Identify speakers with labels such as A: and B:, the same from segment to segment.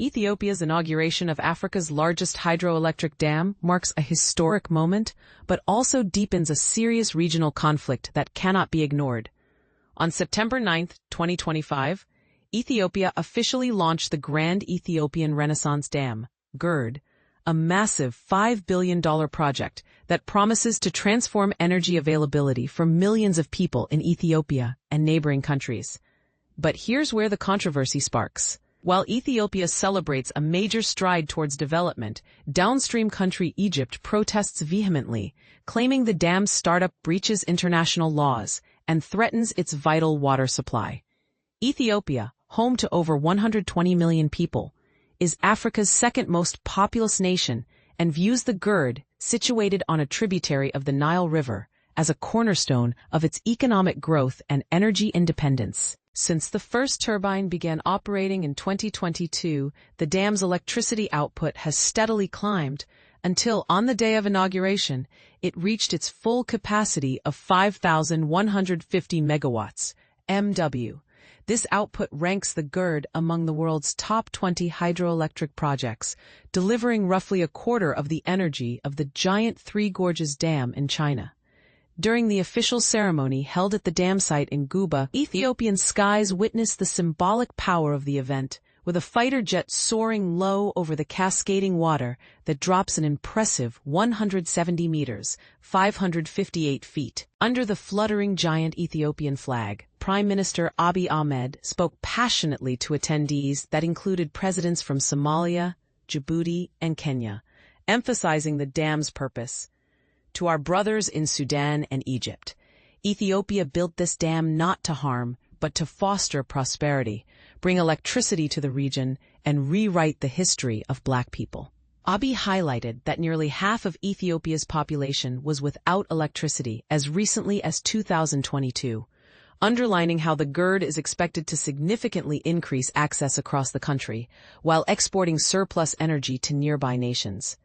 A: Ethiopia's inauguration of Africa's largest hydroelectric dam marks a historic moment, but also deepens a serious regional conflict that cannot be ignored. On September 9, 2025, Ethiopia officially launched the Grand Ethiopian Renaissance Dam, GERD, a massive $5 billion project that promises to transform energy availability for millions of people in Ethiopia and neighboring countries. But here's where the controversy sparks. While Ethiopia celebrates a major stride towards development, downstream country Egypt protests vehemently, claiming the dam's startup breaches international laws and threatens its vital water supply. Ethiopia, home to over 120 million people, is Africa's second most populous nation and views the GERD, situated on a tributary of the Nile River, as a cornerstone of its economic growth and energy independence. Since the first turbine began operating in 2022, the dam's electricity output has steadily climbed until, on the day of inauguration, it reached its full capacity of 5,150 megawatts, MW. This output ranks the GERD among the world's top 20 hydroelectric projects, delivering roughly a quarter of the energy of the giant Three Gorges Dam in China. During the official ceremony held at the dam site in Guba, Ethiopian skies witnessed the symbolic power of the event, with a fighter jet soaring low over the cascading water that drops an impressive 170 meters, 558 feet. Under the fluttering giant Ethiopian flag, Prime Minister Abiy Ahmed spoke passionately to attendees that included presidents from Somalia, Djibouti, and Kenya, emphasizing the dam's purpose. To our brothers in Sudan and Egypt, Ethiopia built this dam not to harm, but to foster prosperity, bring electricity to the region, and rewrite the history of Black people. Abiy highlighted that nearly half of Ethiopia's population was without electricity as recently as 2022, underlining how the GERD is expected to significantly increase access across the country, while exporting surplus energy to nearby nations.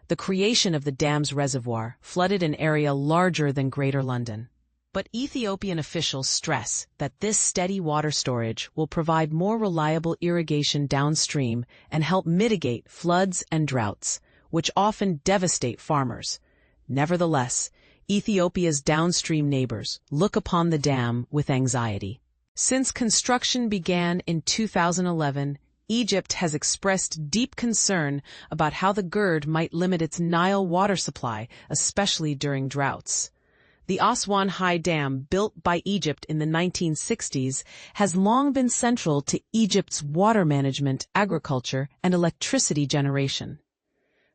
A: The creation of the dam's reservoir flooded an area larger than Greater London. But Ethiopian officials stress that this steady water storage will provide more reliable irrigation downstream and help mitigate floods and droughts, which often devastate farmers. Nevertheless, Ethiopia's downstream neighbors look upon the dam with anxiety. Since construction began in 2011, Egypt has expressed deep concern about how the GERD might limit its Nile water supply, especially during droughts. The Aswan High Dam, built by Egypt in the 1960s, has long been central to Egypt's water management, agriculture, and electricity generation.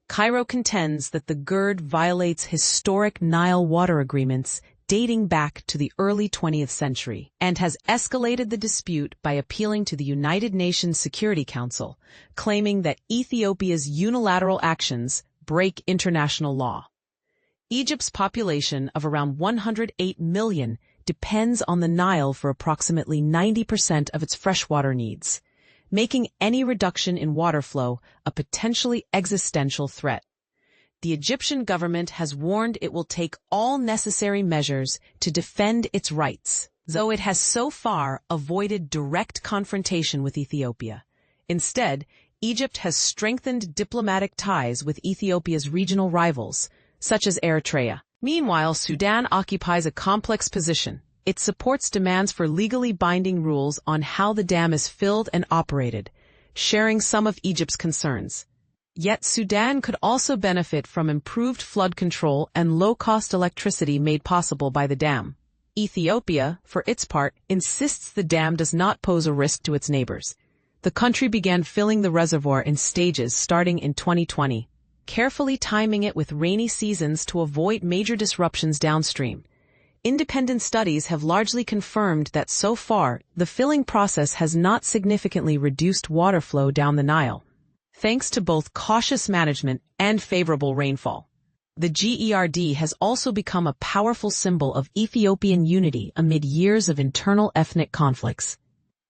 A: Cairo contends that the GERD violates historic Nile water agreements dating back to the early 20th century, and has escalated the dispute by appealing to the United Nations Security Council, claiming that Ethiopia's unilateral actions break international law. Egypt's population of around 108 million depends on the Nile for approximately 90% of its freshwater needs, making any reduction in water flow a potentially existential threat. The Egyptian government has warned it will take all necessary measures to defend its rights, though it has so far avoided direct confrontation with Ethiopia. Instead, Egypt has strengthened diplomatic ties with Ethiopia's regional rivals, such as Eritrea. Meanwhile, Sudan occupies a complex position. It supports demands for legally binding rules on how the dam is filled and operated, sharing some of Egypt's concerns. Yet Sudan could also benefit from improved flood control and low-cost electricity made possible by the dam. Ethiopia, for its part, insists the dam does not pose a risk to its neighbors. The country began filling the reservoir in stages starting in 2020, carefully timing it with rainy seasons to avoid major disruptions downstream. Independent studies have largely confirmed that so far, the filling process has not significantly reduced water flow down the Nile, thanks to both cautious management and favorable rainfall. The GERD has also become a powerful symbol of Ethiopian unity amid years of internal ethnic conflicts.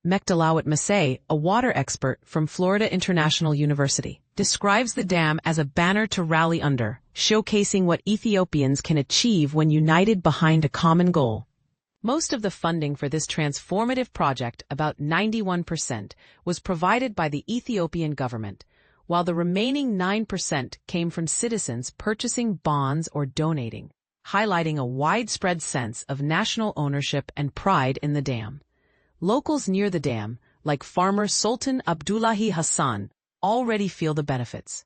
A: Mekdalawit Masay, a water expert from Florida International University, describes the dam as a banner to rally under, showcasing what Ethiopians can achieve when united behind a common goal. Most of the funding for this transformative project, about 91%, was provided by the Ethiopian government, while the remaining 9% came from citizens purchasing bonds or donating, highlighting a widespread sense of national ownership and pride in the dam. Locals near the dam, like farmer Sultan Abdullahi Hassan, already feel the benefits.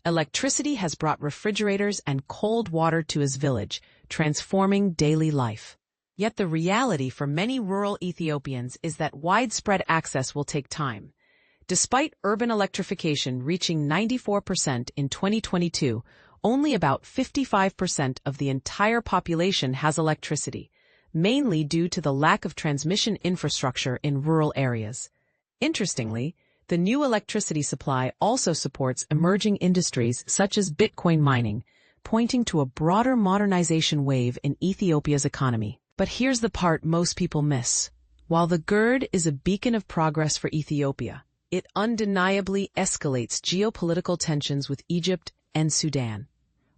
A: Electricity has brought refrigerators and cold water to his village, transforming daily life. Yet the reality for many rural Ethiopians is that widespread access will take time. Despite urban electrification reaching 94% in 2022, only about 55% of the entire population has electricity, mainly due to the lack of transmission infrastructure in rural areas. Interestingly, the new electricity supply also supports emerging industries such as Bitcoin mining, pointing to a broader modernization wave in Ethiopia's economy. But here's the part most people miss. While the GERD is a beacon of progress for Ethiopia, it undeniably escalates geopolitical tensions with Egypt and Sudan.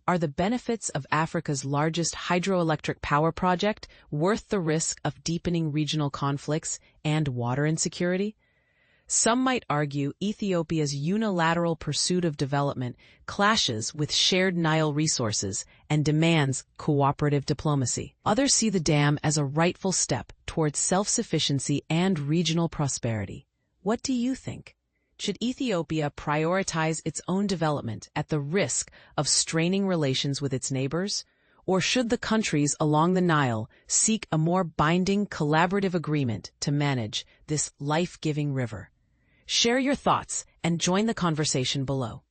A: Are the benefits of Africa's largest hydroelectric power project worth the risk of deepening regional conflicts and water insecurity? Some might argue Ethiopia's unilateral pursuit of development clashes with shared Nile resources and demands cooperative diplomacy. Others see the dam as a rightful step towards self-sufficiency and regional prosperity. What do you think? Should Ethiopia prioritize its own development at the risk of straining relations with its neighbors? Or should the countries along the Nile seek a more binding collaborative agreement to manage this life-giving river? Share your thoughts and join the conversation below.